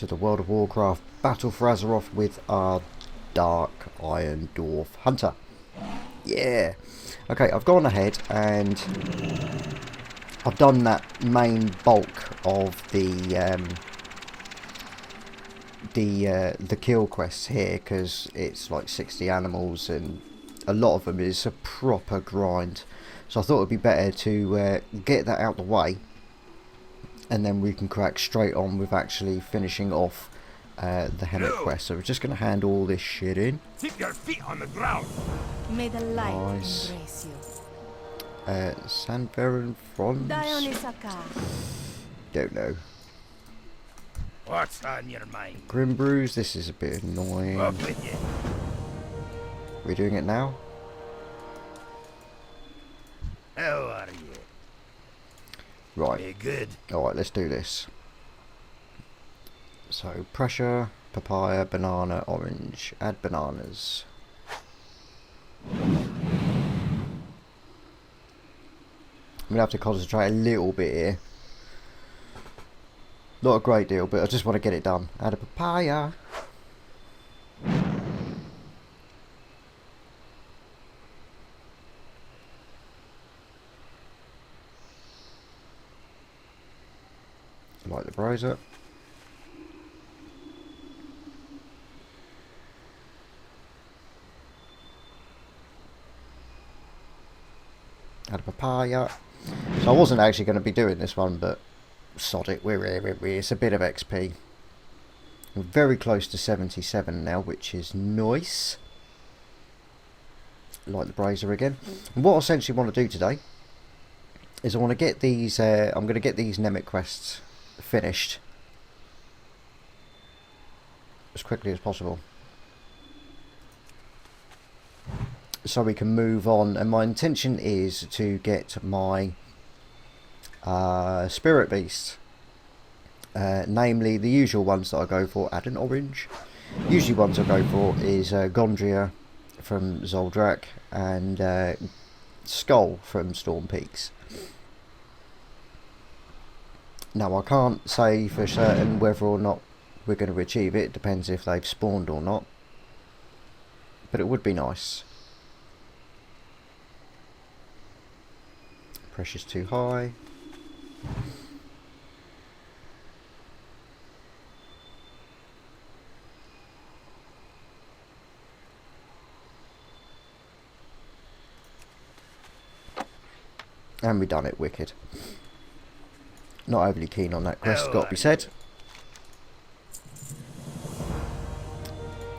to the World of Warcraft Battle for Azeroth with our Dark Iron Dwarf Hunter. Yeah! Okay, I've gone ahead and I've done that main bulk of the kill quests here, because it's like 60 animals and a lot of them is a proper grind. So I thought it would be better to get that out the way, and then we can crack straight on with actually finishing off the Hemet quest. So we're just going to hand all this shit in. Keep your feet on the ground. May the light Nice. embrace you. Sandverin Fronds? Don't know. What's on your mind? Grimbrews, this is a bit annoying. Up with you. We're doing it now? How are you? Right. You good? Alright, let's do this. So, pressure, papaya, banana, orange. Add bananas. I'm going to have to concentrate a little bit here. Not a great deal, but I just want to get it done. Add a papaya. Light the brazier. Add a papaya. So I wasn't actually going to be doing this one, but sod it, we're here, it's a bit of XP. We're very close to 77 now, which is nice. Light the brazier again. And what I essentially want to do today is I want to get these, I'm going to get these Nemec quests finished as quickly as possible, so we can move on. And my intention is to get my spirit beast, namely the usual ones that I go for. Add an orange. Usually ones I go for is Gondria from Zoldrak and Skull from Storm Peaks. Now I can't say for certain whether or not we're going to achieve it. It depends if they've spawned or not, but it would be nice. Pressure's too high. And we done it, wicked. Not overly keen on that quest, got to be said.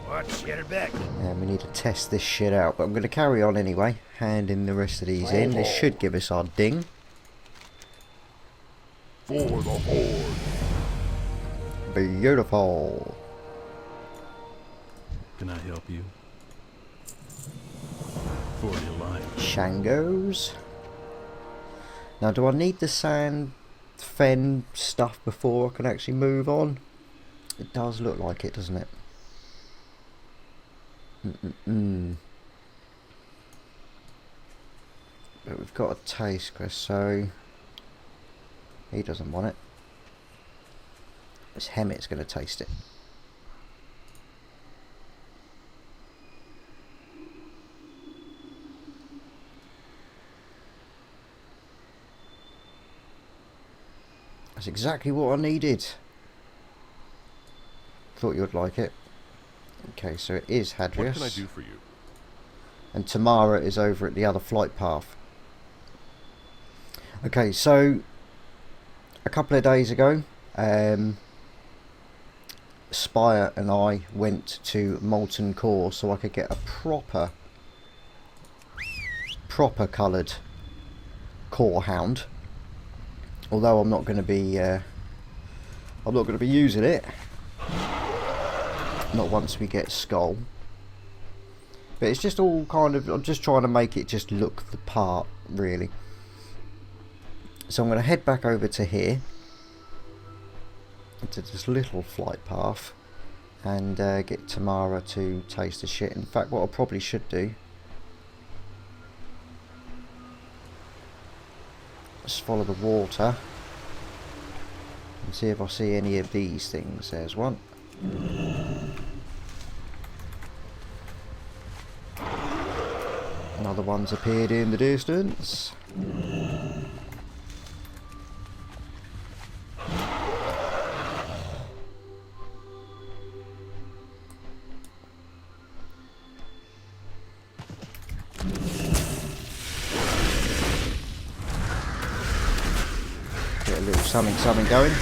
Watch your back. And we need to test this shit out, but I'm going to carry on anyway. Handing the rest of these in. This should give us our ding. For the Horde. Beautiful. Can I help you? For the Alliance. Shangos. Now, do I need the sand fen stuff before I can actually move on? It does look like it, doesn't it? But we've got a taste quest, so he doesn't want it. This Hemet's going to taste it. That's exactly what I needed. Thought you'd like it. Okay, so it is Hadrius. What can I do for you? And Tamara is over at the other flight path. Okay, so a couple of days ago, Spire and I went to Molten Core so I could get a proper coloured core hound. Although I'm not going to be using it. Not once we get Skull. But it's just all kind of, I'm just trying to make it just look the part, really. So I'm going to head back over to here, into this little flight path, and get Tamara to taste the shit. In fact, what I probably should do, just follow the water and See if I see any of these things. There's one. Another one's appeared in the distance. Get a little something going.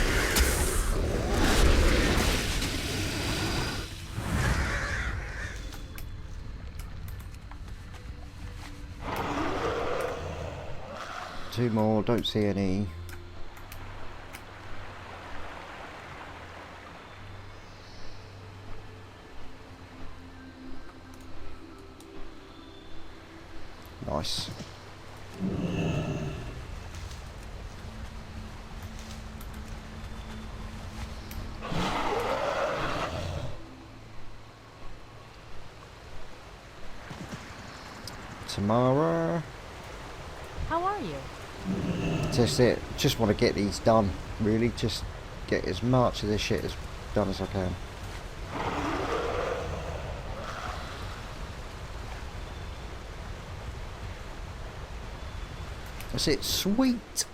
Two more, don't see any. Nice. Tamara. How are you? Just it. Just want to get these done. Really, just get as much of this shit as done as I can. That's it. Sweet.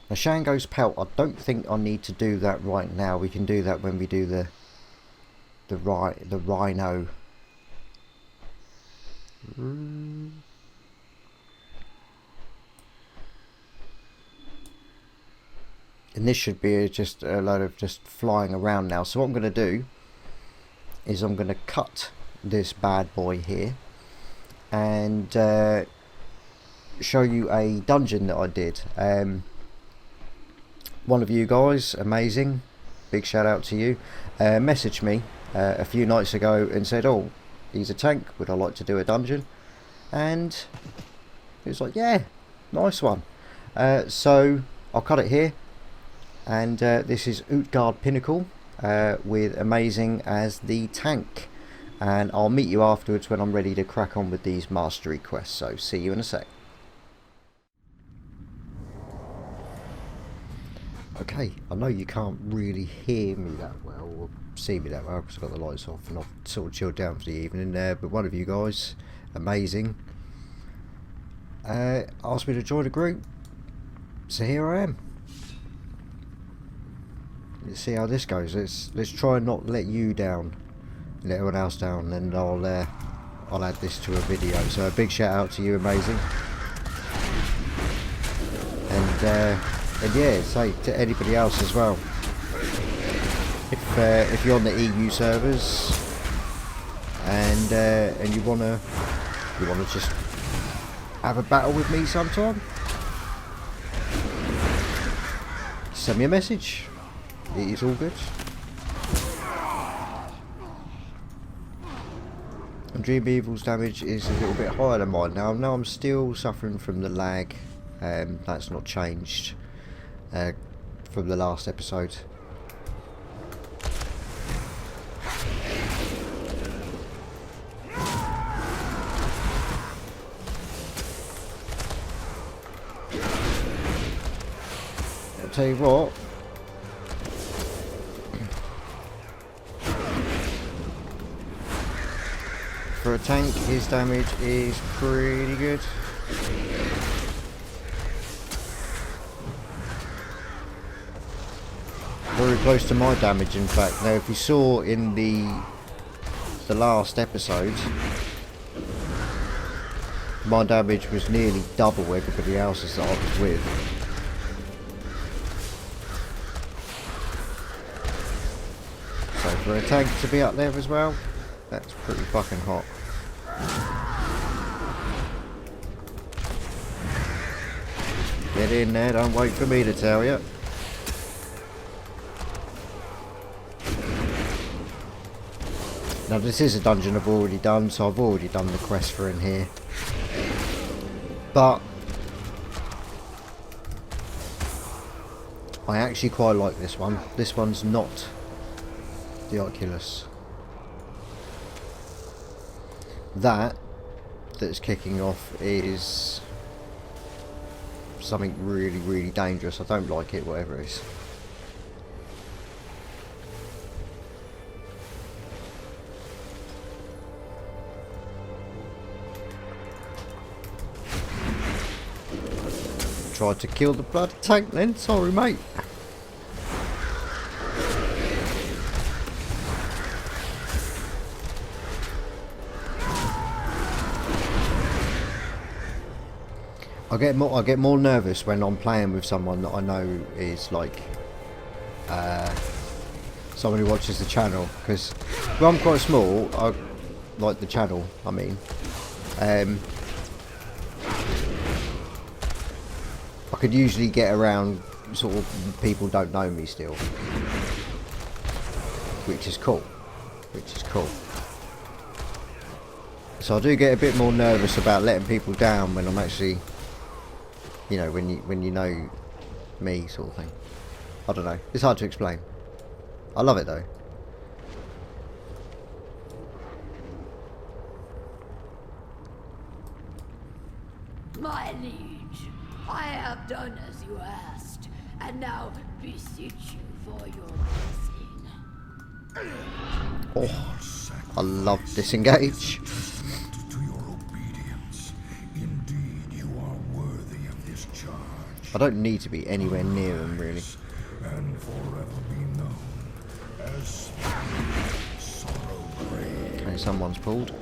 Now Shango's pelt. I don't think I need to do that right now. We can do that when we do the rhino. And this should be just a load of just flying around now. So what I'm going to do is I'm going to cut this bad boy here and show you a dungeon that I did. One of you guys, amazing, big shout out to you, messaged me a few nights ago and said, oh, he's a tank, would I like to do a dungeon? And he was like, yeah, nice one. So I'll cut it here. And this is Utgard Pinnacle with Amazing as the tank. And I'll meet you afterwards when I'm ready to crack on with these mastery quests. So see you in a sec. Okay, I know you can't really hear me that well or see me that well because I've got the lights off and I've sort of chilled down for the evening there. But one of you guys, Amazing, asked me to join a group. So here I am. Let's see how this goes. Let's try and not let you down, let everyone else down, and I'll add this to a video. So a big shout out to you, Amazing, and yeah, say to anybody else as well. If you're on the EU servers and you wanna just have a battle with me sometime, send me a message. It is all good. And Dream Evil's damage is a little bit higher than mine now. Now I'm still suffering from the lag. That's not changed from the last episode. I'll tell you what. For a tank, his damage is pretty good. Very close to my damage, in fact. Now, if you saw in the last episode, my damage was nearly double everybody else's that I was with. So for a tank to be up there as well, that's pretty fucking hot. Get in there, don't wait for me to tell you. Now this is a dungeon I've already done, so I've already done the quest for in here. But I actually quite like this one. This one's not the Oculus. That's kicking off is something really, really dangerous. I don't like it, whatever it is. Tried to kill the bloody tank then, sorry mate. I get more nervous when I'm playing with someone that I know is like someone who watches the channel, because I'm quite small. I like the channel. I mean, I could usually get around sort of people don't know me still, which is cool. So I do get a bit more nervous about letting people down when I'm actually, you know, when you know me, sort of thing. I don't know. It's hard to explain. I love it though. My liege, I have done as you asked, and now beseech you for your blessing. Oh, I love disengage. To your obedience. Indeed, you are worthy of this charge. I don't need to be anywhere near them really. And forever be known as Sorrow Grave. Okay, someone's pulled.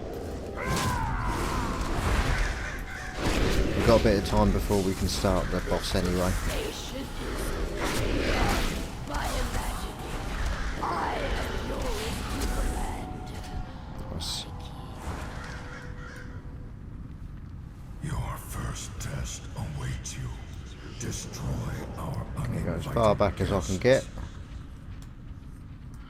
We've got a bit of time before we can start the boss anyway. Nice. Your first test awaits you. Destroy our I'm gonna go as uninvited far back as I can get.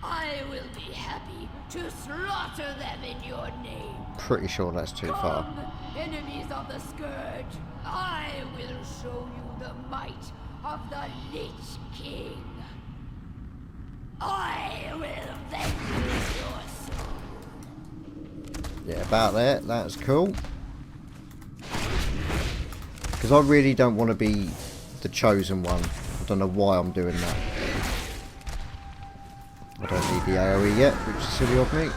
I will be happy to slaughter them in your name. Pretty sure that's too far. Come, enemies of the Scourge, I will show you the might of the Lich King. I will vengeance your soul. Yeah, about there. That's cool. Because I really don't want to be the chosen one. I don't know why I'm doing that. I don't need the AoE yet, which is silly of me.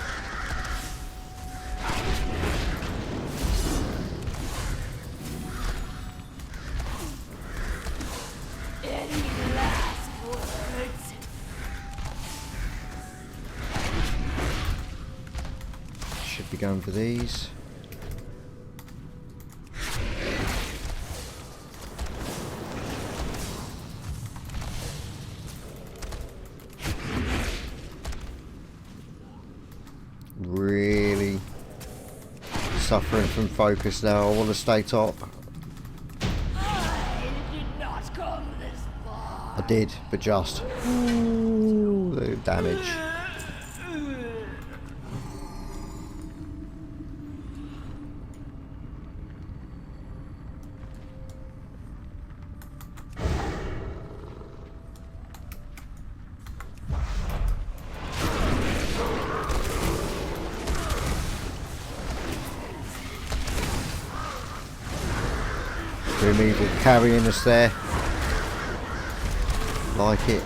Any last words? Should be going for these. Really suffering from focus now. I want to stay top. I did not come this far. I did, but just. Ooh, the damage. Evil carrying us there. Like it.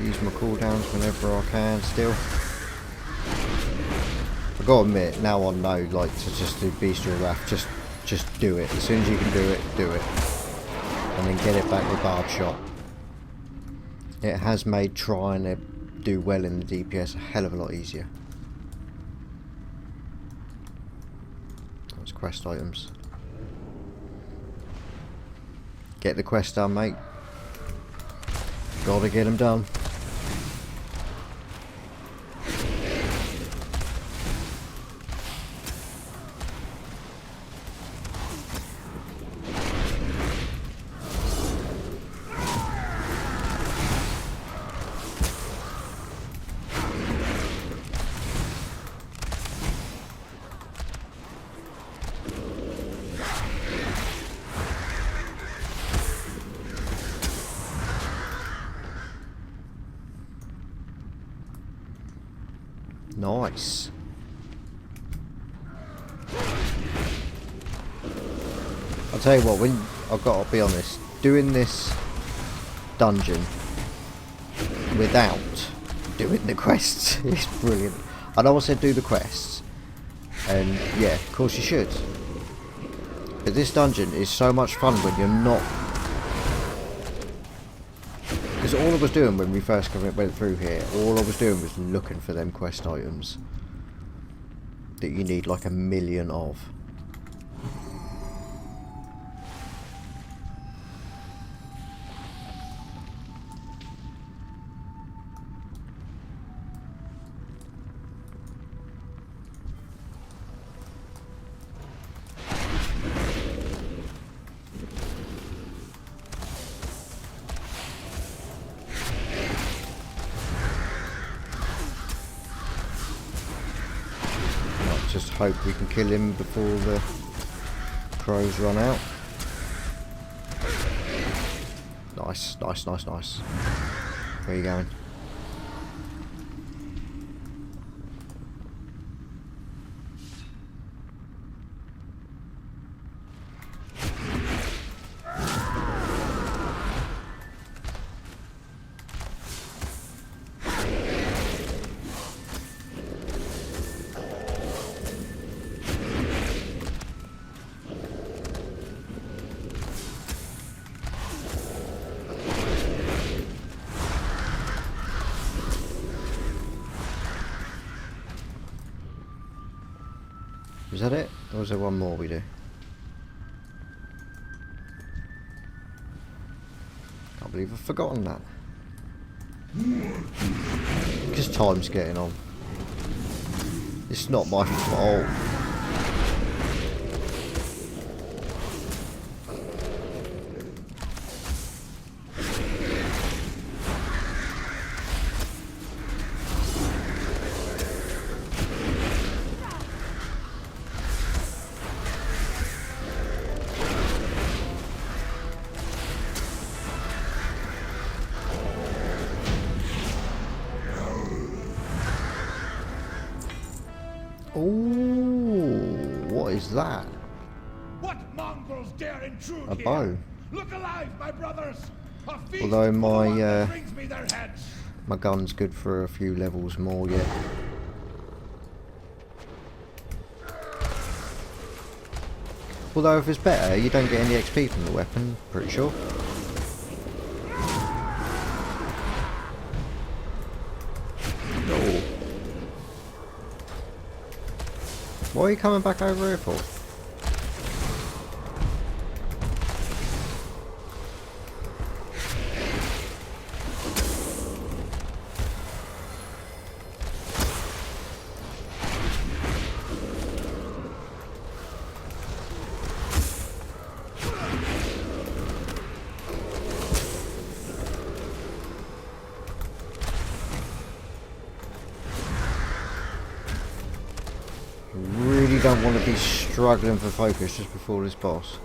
Use my cooldowns whenever I can still. I've got to admit, now I know, like, to just do Bestiary Wrath, just do it. As soon as you can do it, do it. And then get it back with Bard Shot. It has made trying to do well in the DPS a hell of a lot easier. That's quest items. Get the quest done, mate. Gotta get them done. Nice. I'll tell you what, when I've got to be honest, doing this dungeon without doing the quests is brilliant. I know I said do the quests, and yeah, of course you should. But this dungeon is so much fun when you're not. Because all I was doing when we first went through here, all I was doing was looking for them quest items that you need like 1,000,000 of. Just hope we can kill him before the crows run out. Nice, nice, nice, nice. Where are you going? Is that it? Or is there one more we do? Can't believe I've forgotten that. Because time's getting on. It's not my fault. Ooh, what is that? What mongrels dare intrude A here? bow. Look alive, my brothers! A feast Although for the one my that brings me their heads. my gun's good for a few levels more yet. Although if it's better, you don't get any XP from the weapon, pretty sure. Oh. What are you coming back over here for? Really don't want to be struggling for focus just before this boss.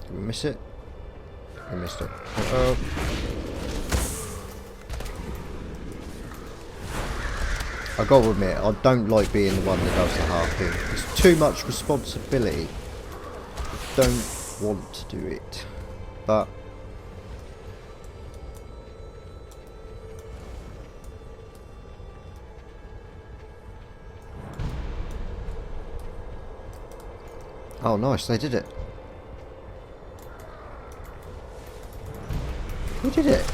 Did we miss it? We missed it. Uh-oh. I gotta admit, I don't like being the one that does the harping. It's too much responsibility. I don't want to do it. But oh nice, they did it. Who did it?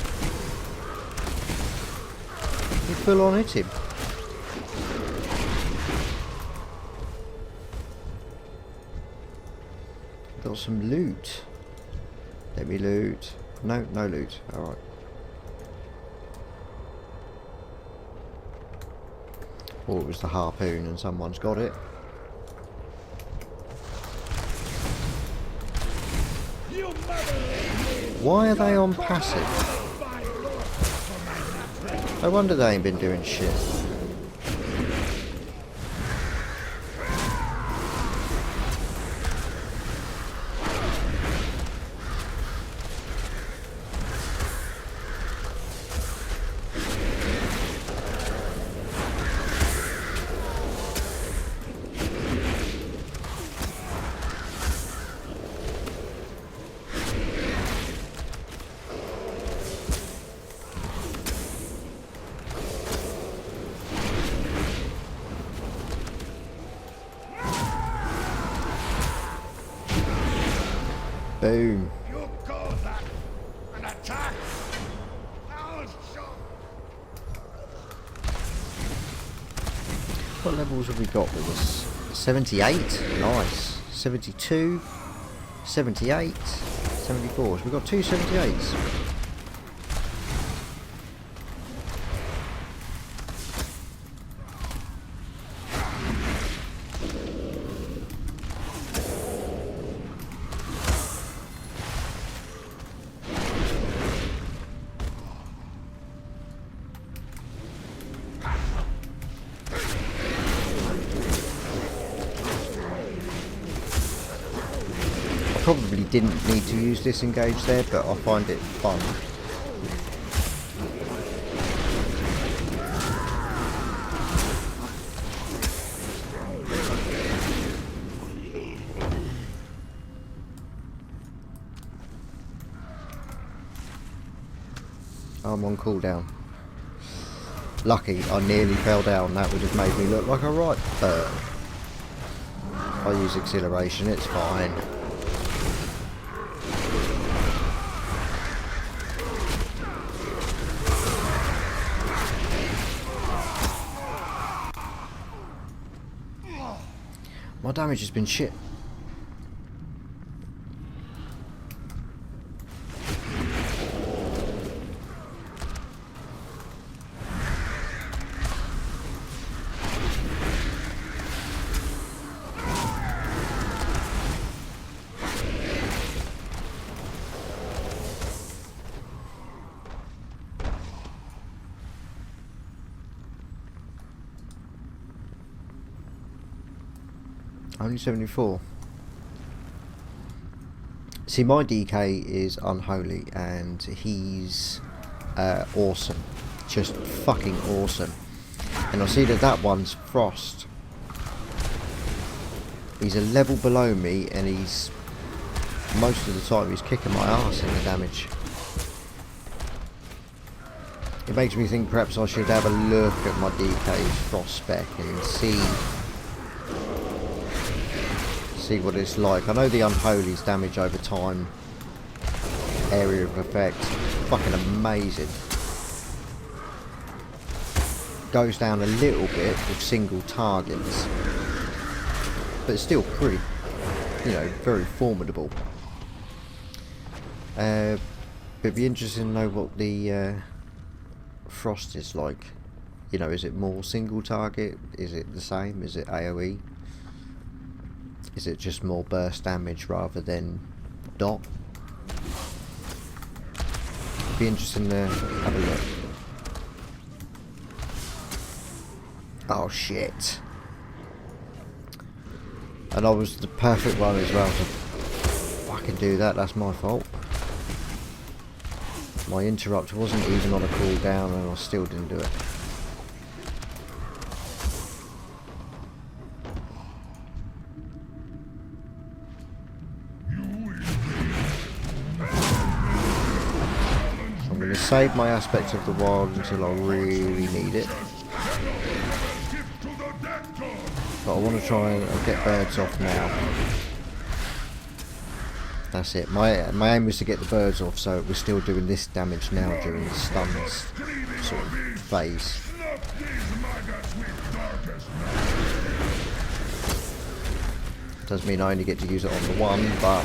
You full on hit him. Got some loot. Let me loot. No, no loot. Alright. Or it was the harpoon and someone's got it. Why are they on passive? No wonder they ain't been doing shit. Boom. You call that an attack? I'll show. What levels have we got with us? 78? Nice. 72? 78? 74. So we've got two 78s. Probably didn't need to use disengage there, but I find it fun. I'm on cooldown. Lucky I nearly fell down, that would have made me look like a right bird. I use acceleration, it's fine. My damage has been shit. Only 74. See, my DK is unholy and he's awesome. Just fucking awesome. And I see that that one's Frost. He's a level below me and he's, most of the time, he's kicking my ass in the damage. It makes me think perhaps I should have a look at my DK's Frost spec and see what it's like. I know the Unholy's damage over time, area of effect, fucking amazing. Goes down a little bit with single targets, but it's still pretty, you know, very formidable. But it'd be interesting to know what the Frost is like. You know, is it more single target? Is it the same? Is it AoE? Is it just more burst damage rather than dot? It'd be interesting to have a look. Oh shit. And I was the perfect one as well to fucking do that, that's my fault. My interrupt wasn't even on a cooldown and I still didn't do it. Save my aspect of the wild until I really need it. But I want to try and get birds off now. That's it. My aim was to get the birds off, so we're still doing this damage now during the stuns sort of phase. Does mean I only get to use it on the one, but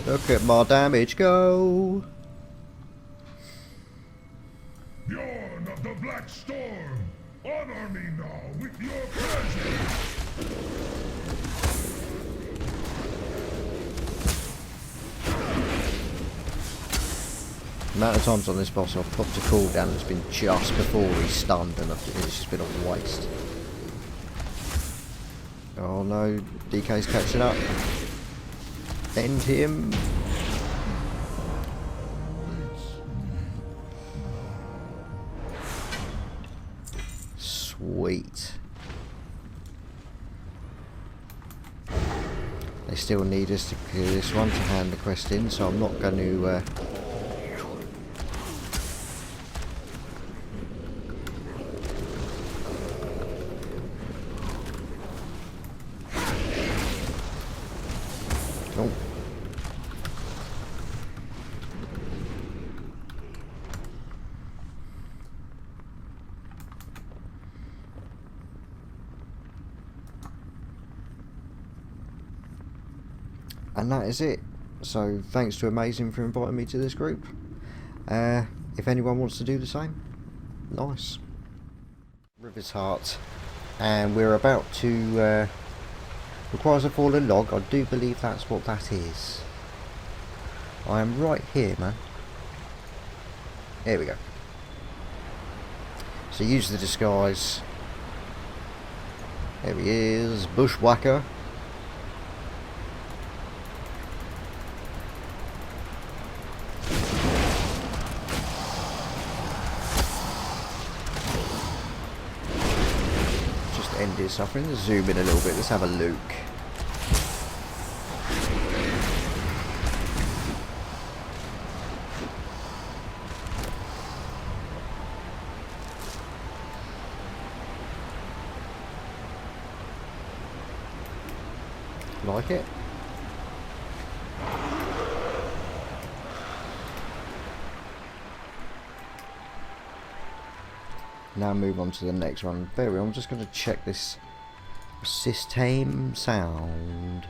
look at my damage go! Bjorn of the Black Storm, honor me now with your presence. The amount of times on this boss I've popped a cooldown that's been just before he's stunned and it's just been a waste. Oh no, DK's catching up. End him. Sweet. They still need us to clear this one to hand the quest in, so I'm not going to And that is it. So thanks to Amazing for inviting me to this group. If anyone wants to do the same, nice. River's Heart, and we're about to requires a fallen log. I do believe that's what that is. I am right here, man. Here we go. So use the disguise. There he is, bushwhacker. End his suffering. Let's zoom in a little bit. Let's have a look. Like it? Now move on to the next one. There we are. I'm just going to check this system sound.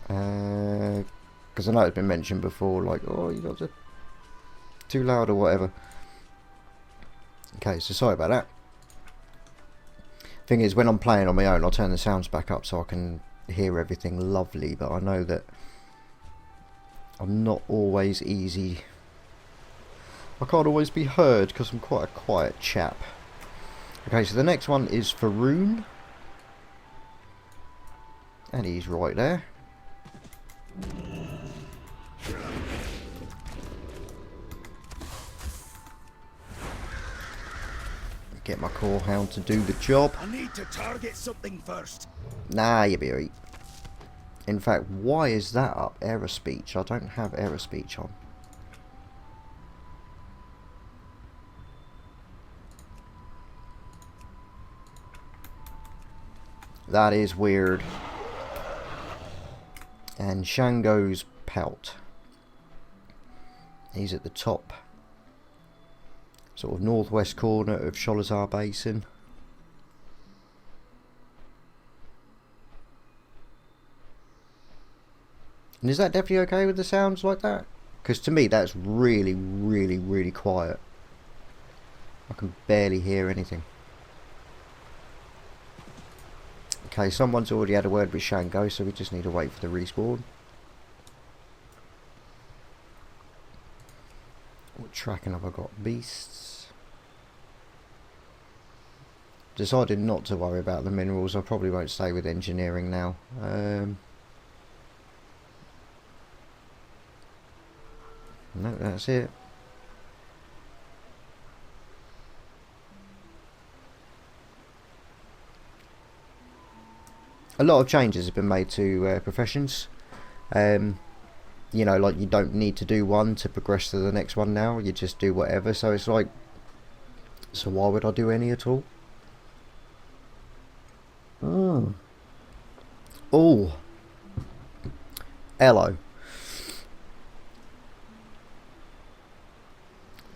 Because I know it's been mentioned before, like, oh, you got to too loud or whatever. Okay, so sorry about that. Thing is, when I'm playing on my own, I'll turn the sounds back up so I can hear everything lovely, but I know that I'm not always easy. I can't always be heard because I'm quite a quiet chap. Okay, so the next one is Faroon. And he's right there. Get my core hound to do the job. I need to target something first. Nah, you be right. In fact, why is that up? Error speech. I don't have error speech on. That is weird. And Shango's pelt. He's at the top, sort of northwest corner of Sholazar Basin. And is that definitely okay with the sounds like that? Because to me that's really, really, really quiet. I can barely hear anything. Okay, someone's already had a word with Shango, so we just need to wait for the respawn. What tracking have I got? Beasts. Decided not to worry about the minerals. I probably won't stay with engineering now. No, that's it. A lot of changes have been made to professions. You know, like you don't need to do one to progress to the next one now. You just do whatever. So it's like, so why would I do any at all? Oh. Hello.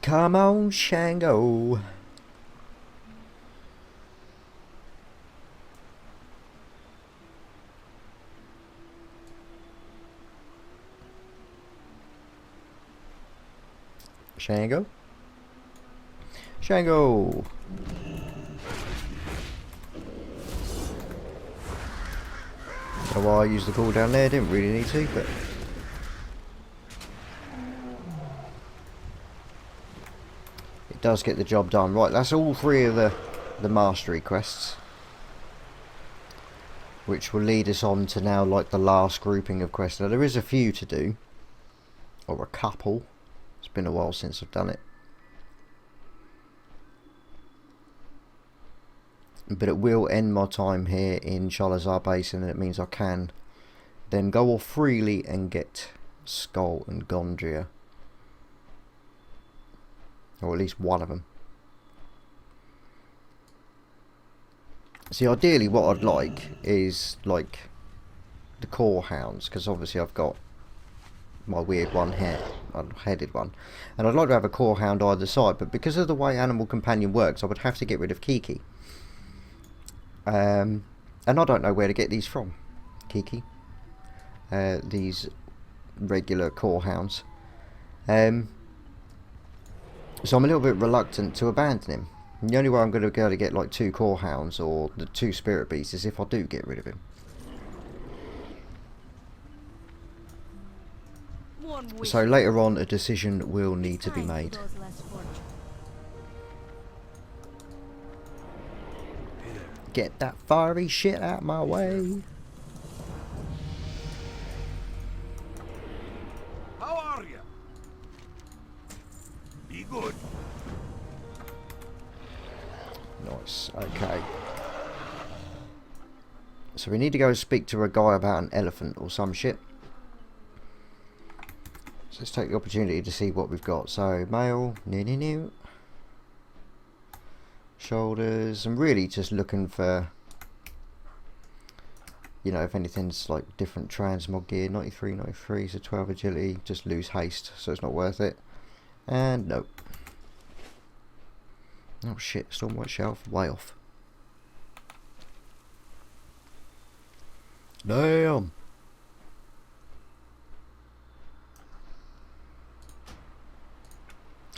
Come on, Shango. Shango? Shango! Don't know why I used the cooldown there, didn't really need to, but it does get the job done. Right, that's all three of the mastery quests, which will lead us on to now like the last grouping of quests. Now there is a few to do, or a couple. It's been a while since I've done it. But it will end my time here in Sholazar Basin, and it means I can then go off freely and get Skull and Gondria. Or at least one of them. See, ideally what I'd like is like the core hounds, because obviously I've got my weird one here headed one. And I'd like to have a core hound either side, but because of the way Animal Companion works, I would have to get rid of Kiki. And I don't know where to get these from, Kiki. These regular core hounds. So I'm a little bit reluctant to abandon him. And the only way I'm going to go to get like 2 core hounds or the 2 spirit beasts is if I do get rid of him. So later on a decision will need to be made. Get that fiery shit out of my way. How are you? Be good. Nice, okay. So we need to go speak to a guy about an elephant or some shit. So let's take the opportunity to see what we've got. So male, new. Shoulders. I'm really just looking for, you know, if anything's like different transmog gear. 93, 93, so 12 agility. Just lose haste, so it's not worth it. And nope. Oh shit, Stormwhite Shelf, way off. Damn!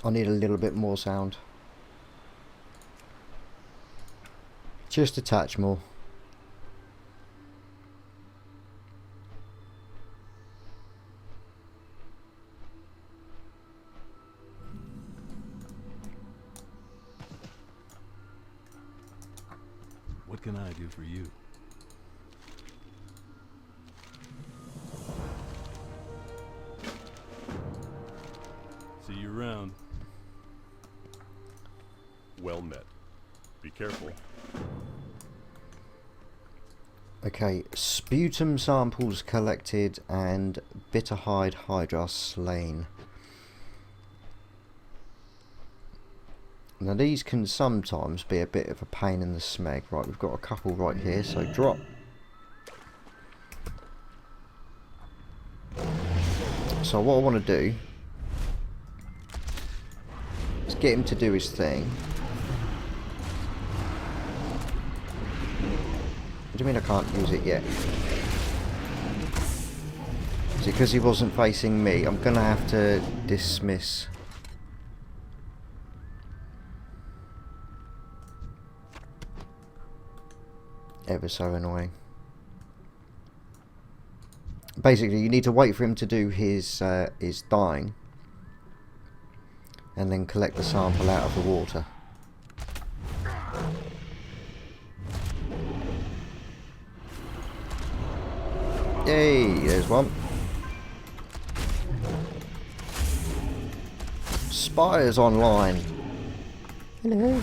I need a little bit more sound. Just a touch more. What can I do for you? See you around. Well met. Be careful. Okay, sputum samples collected and bitterhide hydra slain. Now these can sometimes be a bit of a pain in the smeg. Right, we've got a couple right here, so drop. So what I want to do is get him to do his thing. What do you mean I can't use it yet? Is it because he wasn't facing me? I'm going to have to dismiss. Ever so annoying. Basically, you need to wait for him to do his dying, and then collect the sample out of the water. Yay! There's one. Spires online. Hello.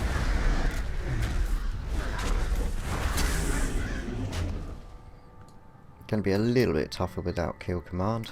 Going to be a little bit tougher without kill command.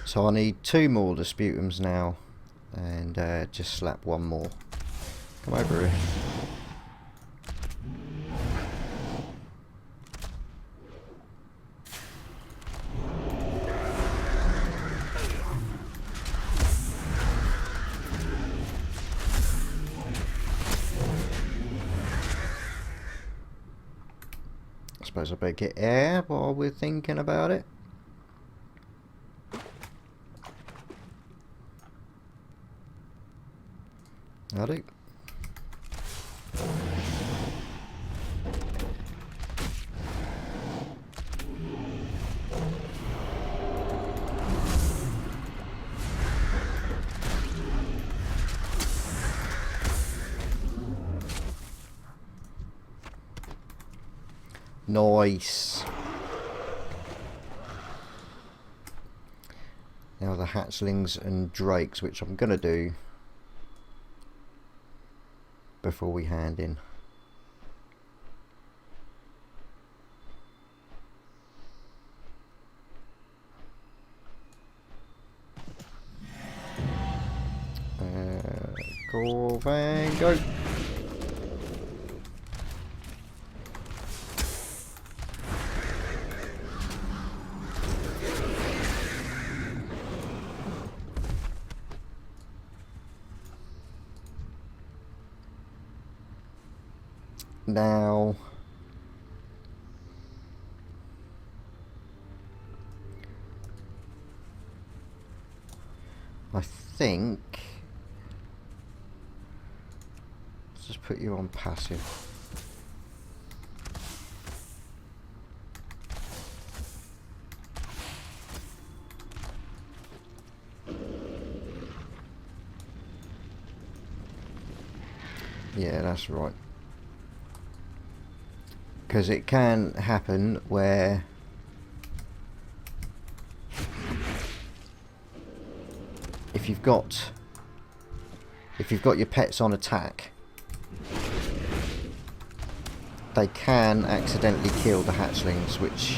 So I need 2 more disputums now, and just slap 1 more. Come over here. I suppose I better get air while we're thinking about it. I do. Nice. Now the hatchlings and drakes, which I'm gonna do before we hand in. Go and go. Now, I think let's just put you on passive. Yeah, that's right. Because it can happen where if you've got your pets on attack, they can accidentally kill the hatchlings, which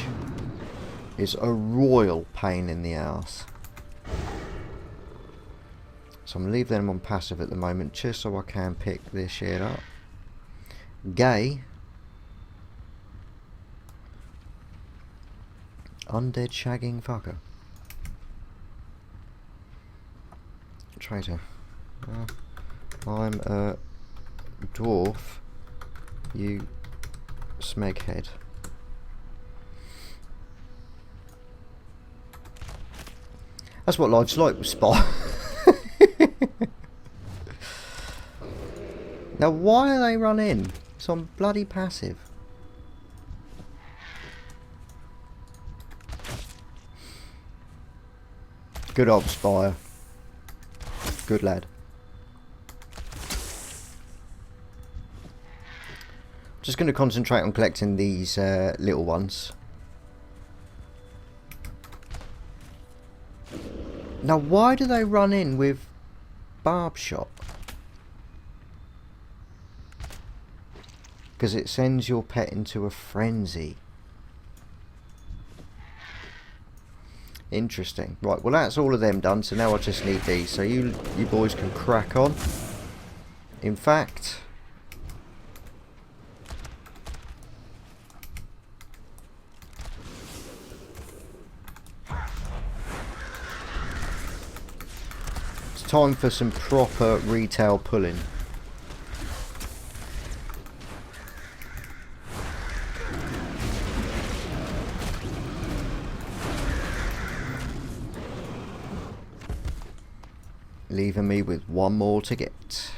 is a royal pain in the arse. So I'm going to leave them on passive at the moment, just so I can pick this shit up. Gay. Undead shagging fucker. Traitor. I'm a dwarf, you smeghead. That's what life's like with Spot. Now why are they run in? It's on bloody passive. Good old Spire. Good lad. Just going to concentrate on collecting these little ones. Now why do they run in with barb shot? Because it sends your pet into a frenzy. Interesting. Right, well that's all of them done, so now I just need these. So you boys can crack on. In fact, it's time for some proper retail pulling. Leaving me with one more to get.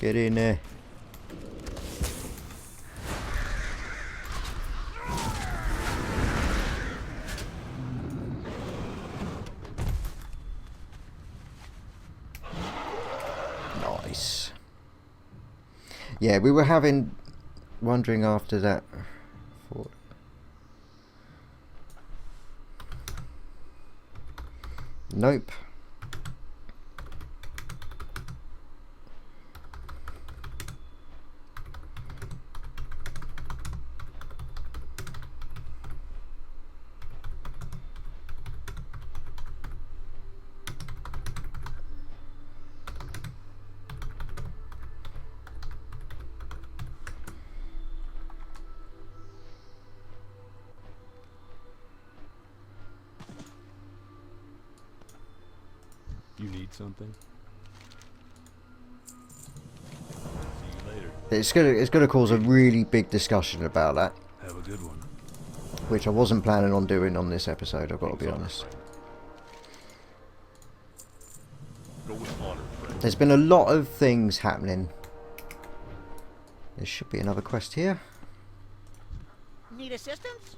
Get in there. Nice. Yeah, we were wondering after that. Nope. You need something? See you later. It's gonna cause a really big discussion about that, Have a good one. which I wasn't planning on doing on this episode, I've got to be honest. Go with honor, friend. There's been a lot of things happening. There should be another quest here. Need assistance?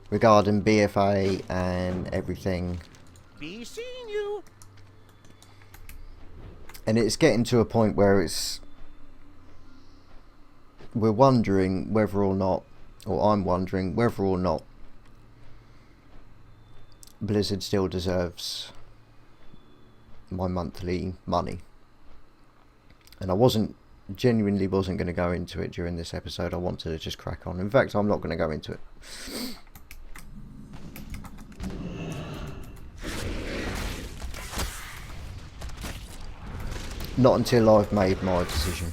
Regarding BFA and everything. Be seeing you. And it's getting to a point where we're wondering whether or not, or I'm wondering whether or not Blizzard still deserves my monthly money. And I genuinely wasn't going to go into it during this episode. I wanted to just crack on. In fact, I'm not going to go into it. Not until I've made my decision.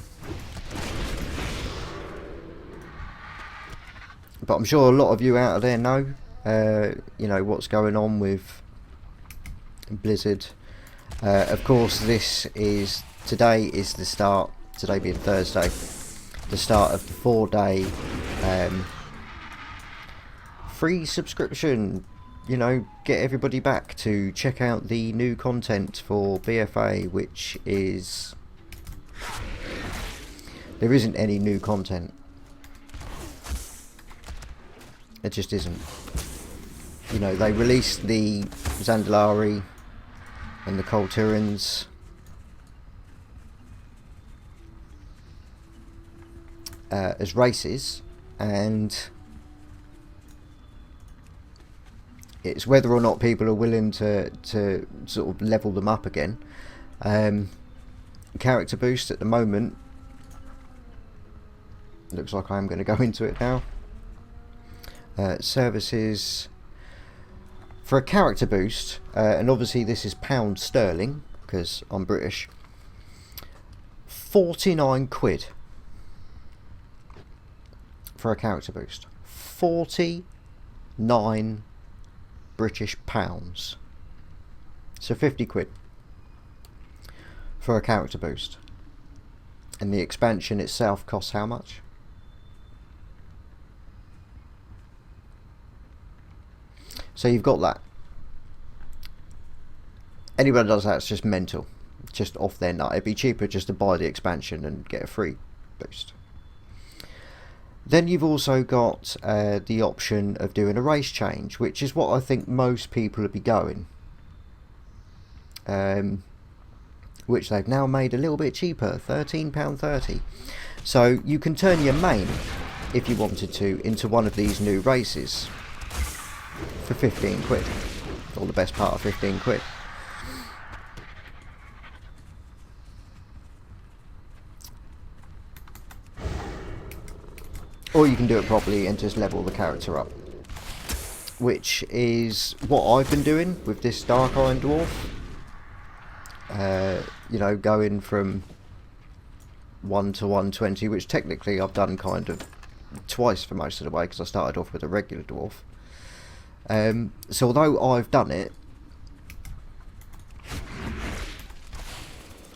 But I'm sure a lot of you out there know, you know, what's going on with Blizzard. Of course, today is the start, today being Thursday, the start of the 4-day free subscription. You know, get everybody back to check out the new content for BFA, which is... there isn't any new content. It just isn't. You know, they released the Zandalari and the Colturans as races, and it's whether or not people are willing to sort of level them up again. Character boost at the moment, looks like I am going to go into it now. Services for a character boost, and obviously this is pound sterling because I'm British. 49 quid for a character boost. 49 British pounds. So 50 quid for a character boost. And the expansion itself costs how much? So you've got that. Anybody that does that, it's just mental. Just off their nut. It'd be cheaper just to buy the expansion and get a free boost. Then you've also got the option of doing a race change, which is what I think most people would be going. Which they've now made a little bit cheaper, £13.30. So you can turn your main, if you wanted to, into one of these new races for 15 quid, or the best part of 15 quid. Or you can do it properly and just level the character up, which is what I've been doing with this Dark Iron Dwarf. You know, going from 1 to 120, which technically I've done kind of twice for most of the way, because I started off with a regular dwarf. So although I've done it,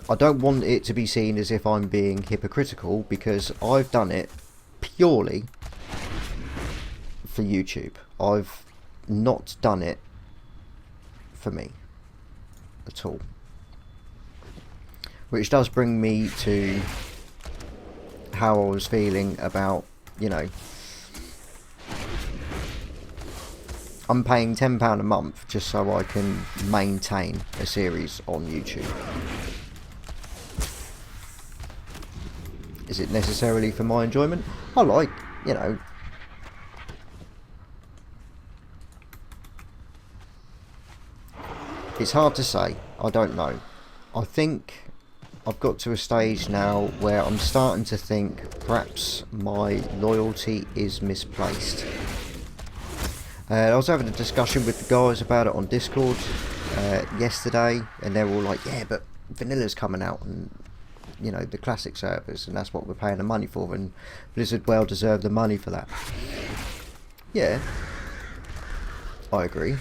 I don't want it to be seen as if I'm being hypocritical, because I've done it purely for YouTube. I've not done it for me at all. Which does bring me to how I was feeling about, you know, I'm paying £10 a month just so I can maintain a series on YouTube. Is it necessarily for my enjoyment? I like, you know, it's hard to say. I don't know. I think I've got to a stage now where I'm starting to think perhaps my loyalty is misplaced. I was having a discussion with the guys about it on Discord yesterday, and they're all like, yeah, but Vanilla's coming out, and you know, the classic servers, and that's what we're paying the money for, and Blizzard well deserve the money for that. Yeah, I agree.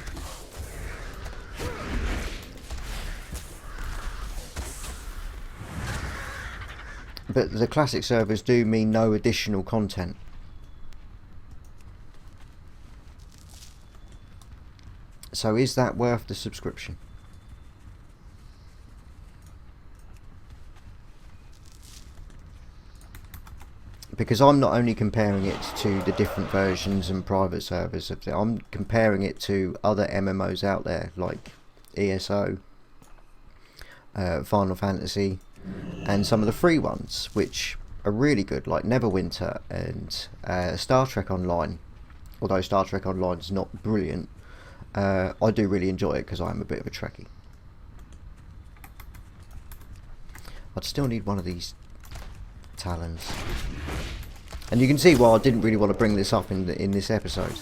But the classic servers do mean no additional content. So is that worth the subscription? because I'm not only comparing it to the different versions and private servers of it, I'm comparing it to other MMOs out there like ESO, Final Fantasy, and some of the free ones which are really good, like Neverwinter and Star Trek Online. Although Star Trek Online is not brilliant, I do really enjoy it because I'm a bit of a Trekkie. I'd still need one of these talons, and you can see why I didn't really want to bring this up in this episode.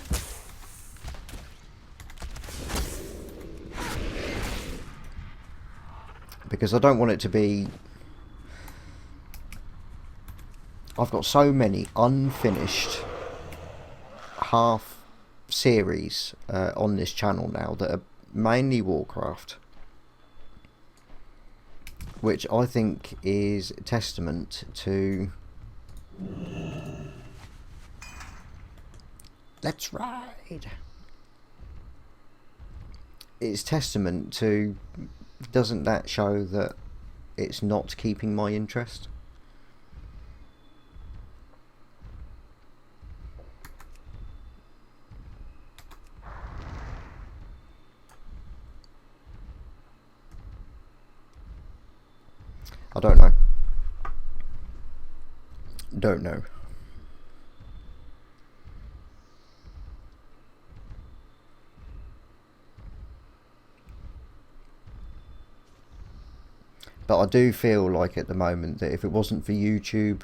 Because I don't want it to be... I've got so many unfinished half series on this channel now that are mainly Warcraft, which I think is testament to... Let's ride! It's testament to... Doesn't that show that it's not keeping my interest? I don't know. Don't know. But I do feel like at the moment that if it wasn't for YouTube,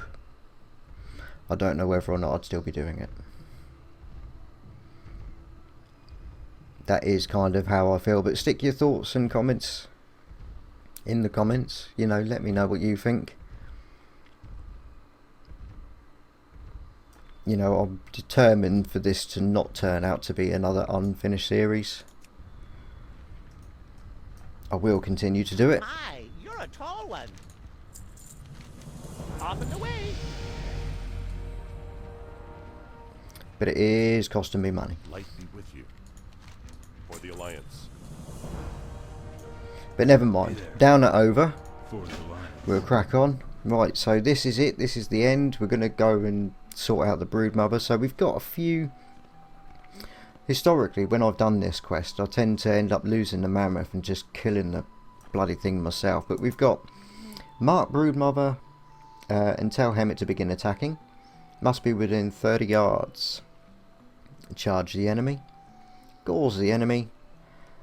I don't know whether or not I'd still be doing it. That is kind of how I feel. But stick your thoughts and comments in the comments. You know, let me know what you think. You know, I'm determined for this to not turn out to be another unfinished series. I will continue to do it. My, you're a tall one. Off and away. But it is costing me money. Light be with you. For the Alliance. But never mind. Down and over. For the line. We'll crack on. Right, so this is it. This is the end. We're going to go and sort out the Broodmother. So we've got a few... Historically, when I've done this quest, I tend to end up losing the mammoth and just killing the bloody thing myself. But we've got mark Broodmother and tell Hemet to begin attacking. Must be within 30 yards. Charge the enemy. Gauze the enemy.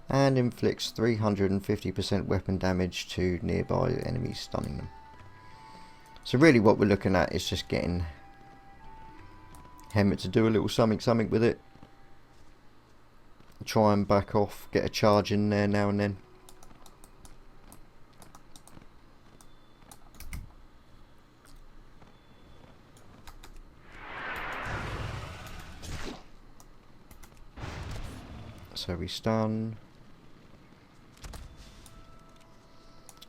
And inflicts 350% weapon damage to nearby enemies, stunning them. So really what we're looking at is just getting Hemet to do a little something with it. Try and back off, get a charge in there now and then. So we stun.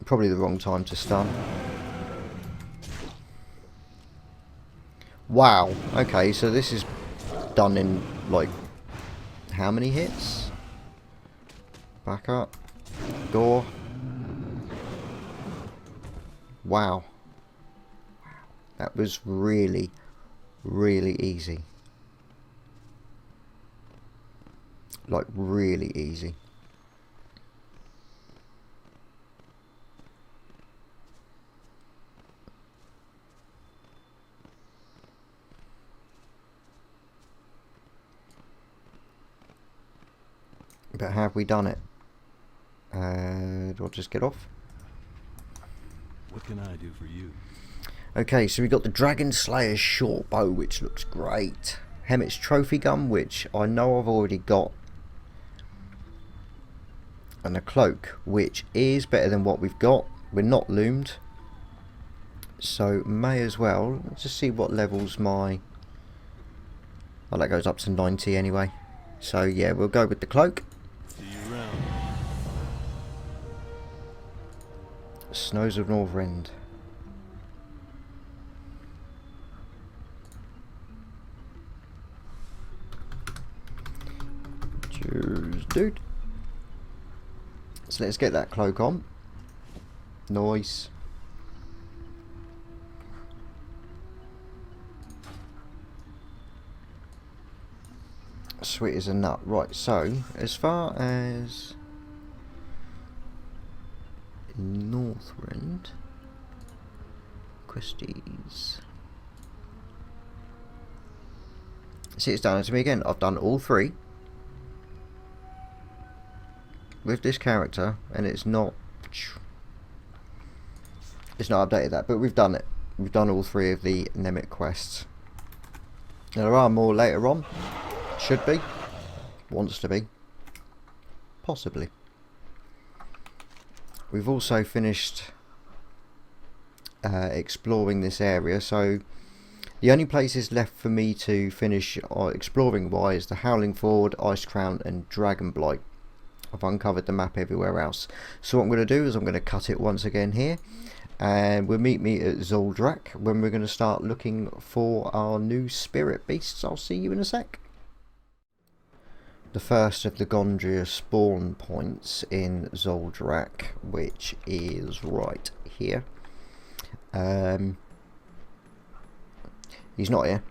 Probably the wrong time to stun. Wow, okay, so this is done in like how many hits? Back up. Gore. Wow. That was really, really easy. Like really easy. But have we done it? Do I just get off? What can I do for you? Okay, so we got the Dragon Slayer's short bow, which looks great. Hemet's trophy gun, which I know I've already got. And a cloak, which is better than what we've got. We're not loomed. So may as well. Let's just see what levels my... Oh, that goes up to 90 anyway. So yeah, we'll go with the cloak. See you around. Snows of Northrend. Cheers, dude. So let's get that cloak on. Nice. Sweet as a nut. Right, so as far as Northrend questies. See, it's done it to me again. I've done all 3 with this character, and it's not updated that, but we've done it. We've done all 3 of the Nemec quests. Now, there are more later on. Should be. Wants to be. Possibly. We've also finished exploring this area, so the only places left for me to finish exploring wise the Howling Ford, Ice Crown and Dragonblight. I've uncovered the map everywhere else. So what I'm going to do is I'm going to cut it once again here, and we'll meet me at Zoldrak when we're going to start looking for our new spirit beasts. I'll see you in a sec. The first of the Gondria spawn points in Zoldrak, which is right here. He's not here.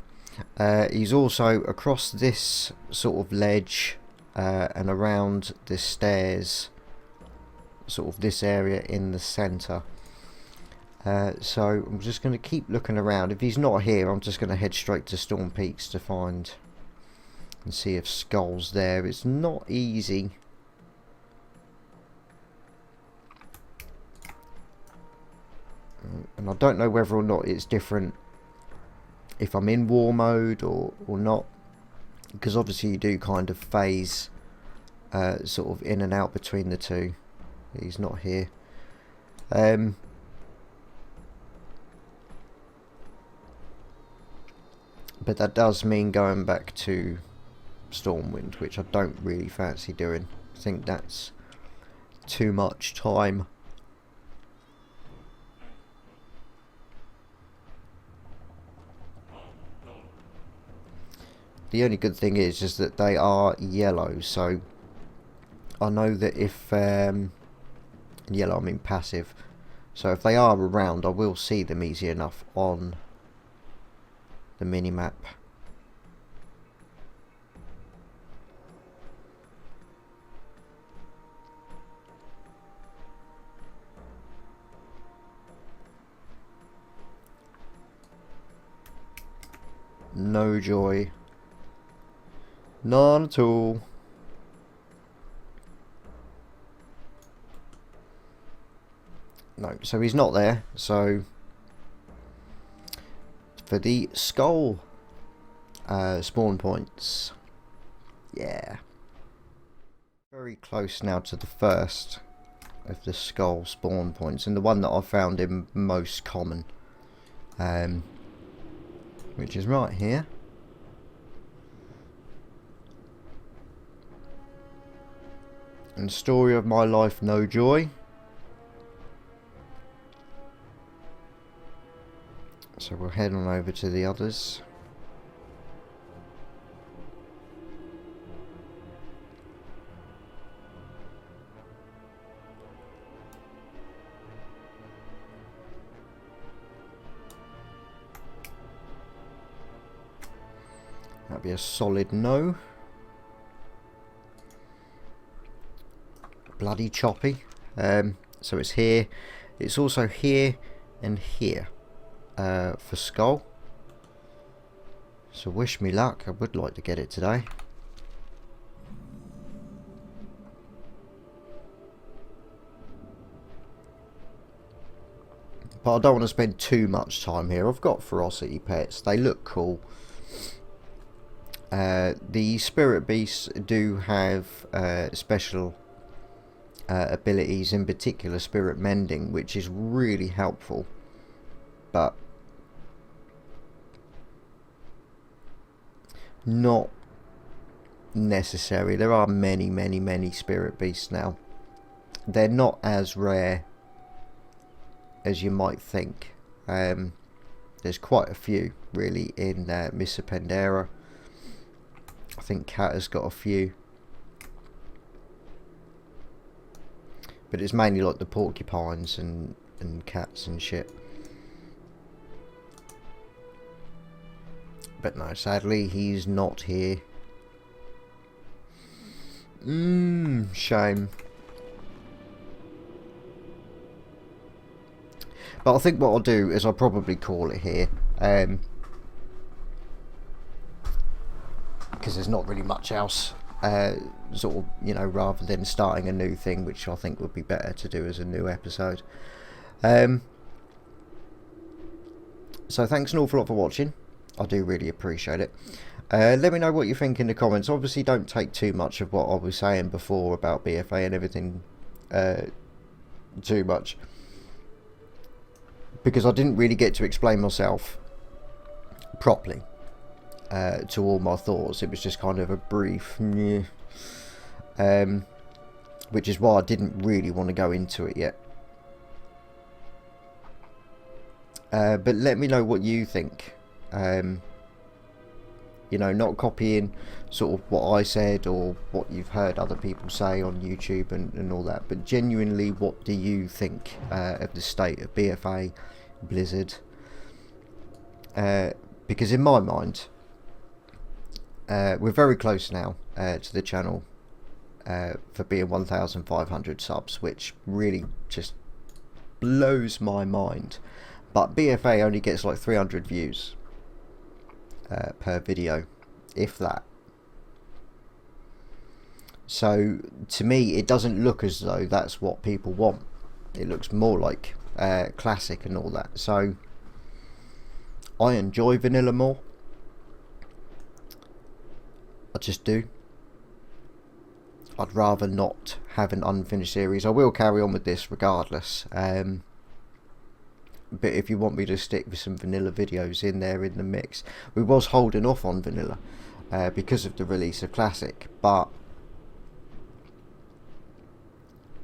He's also across this sort of ledge and around the stairs, sort of this area in the centre. So I'm just going to keep looking around. If he's not here, I'm just going to head straight to Storm Peaks to find and see if Skull's there. It's not easy. And I don't know whether or not it's different if I'm in war mode or not, because obviously you do kind of phase sort of in and out between the two. He's not here. But that does mean going back to Stormwind, which I don't really fancy doing. I think that's too much time. The only good thing is that they are yellow, so I know that if yellow I mean passive, so if they are around I will see them easy enough on the minimap. No joy. None at all. No, so he's not there. So for the skull spawn points, yeah, very close now to the first of the skull spawn points, and the one that I found him most common, which is right here. And story of my life, no joy. So we'll head on over to the others. That'd be a solid no. Bloody choppy. So it's here. It's also here and here for skull. So wish me luck. I would like to get it today. But I don't want to spend too much time here. I've got ferocity pets. They look cool. The spirit beasts do have special abilities, in particular spirit mending, which is really helpful, but not necessary. There are many spirit beasts now. They're not as rare as you might think. There's quite a few really in Missa Pendera. I think Cat has got a few. But it's mainly like the porcupines and cats and shit. But no, sadly he's not here. Shame. But I think what I'll do is I'll probably call it here. Because there's not really much else. Sort of, you know, rather than starting a new thing, which I think would be better to do as a new episode. So thanks an awful lot for watching. I do really appreciate it. Let me know what you think in the comments. Obviously don't take too much of what I was saying before about BFA and everything too much, because I didn't really get to explain myself properly to all my thoughts. It was just kind of a brief which is why I didn't really want to go into it yet. But let me know what you think. You know, not copying sort of what I said or what you've heard other people say on YouTube and all that, but genuinely, what do you think of the state of BFA, Blizzard? Because in my mind, we're very close now to the channel for being 1,500 subs, which really just blows my mind. But BFA only gets like 300 views per video, if that. So to me, it doesn't look as though that's what people want. It looks more like classic and all that. So I enjoy vanilla more. I just do. I'd rather not have an unfinished series. I will carry on with this regardless. But if you want me to stick with some vanilla videos in there in the mix, we was holding off on vanilla because of the release of classic. But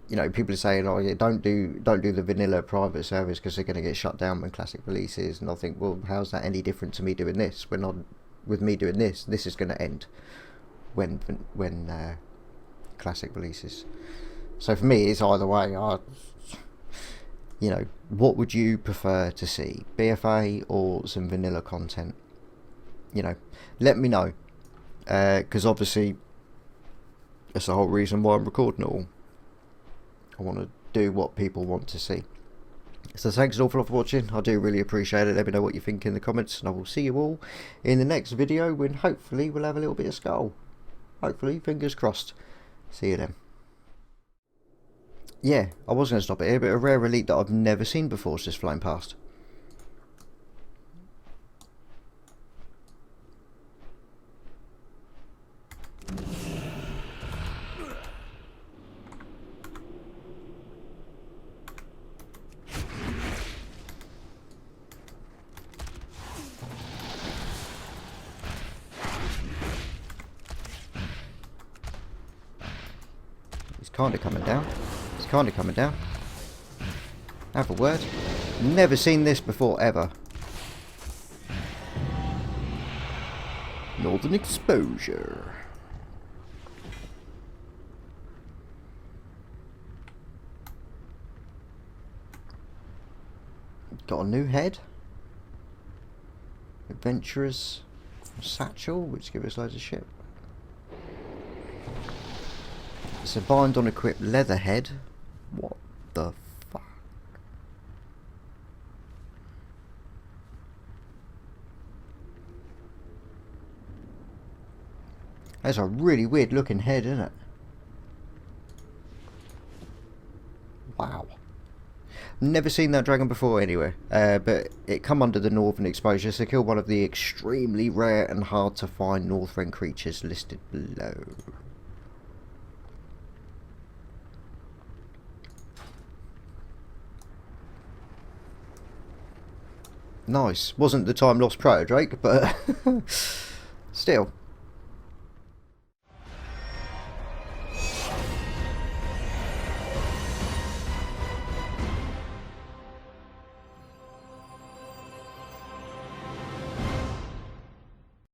you know, people are saying, "Oh, yeah, don't do the vanilla private servers because they're going to get shut down when classic releases." And I think, well, how's that any different to me doing this? With me doing this is going to end when classic releases. So for me, it's either way. You know, what would you prefer to see, BFA or some vanilla content? You know, let me know, because obviously that's the whole reason why I'm recording it all. I want to do what people want to see. So thanks an awful lot for watching. I do really appreciate it. Let me know what you think in the comments, and I will see you all in the next video when hopefully we'll have a little bit of skull. Hopefully, fingers crossed. See you then. Yeah, I was going to stop it here, but a rare elite that I've never seen before is just flying past. He's kind of coming down. Kind of coming down. Have a word. Never seen this before ever. Northern exposure. Got a new head. Adventurers satchel, which gives us loads of shit. It's a bind on equipped leather head. What the fuck? That's a really weird looking head, isn't it? Wow. Never seen that dragon before anyway, but it come under the northern exposure, so kill one of the extremely rare and hard to find northern creatures listed below. Nice. Wasn't the time lost proto Drake, but still.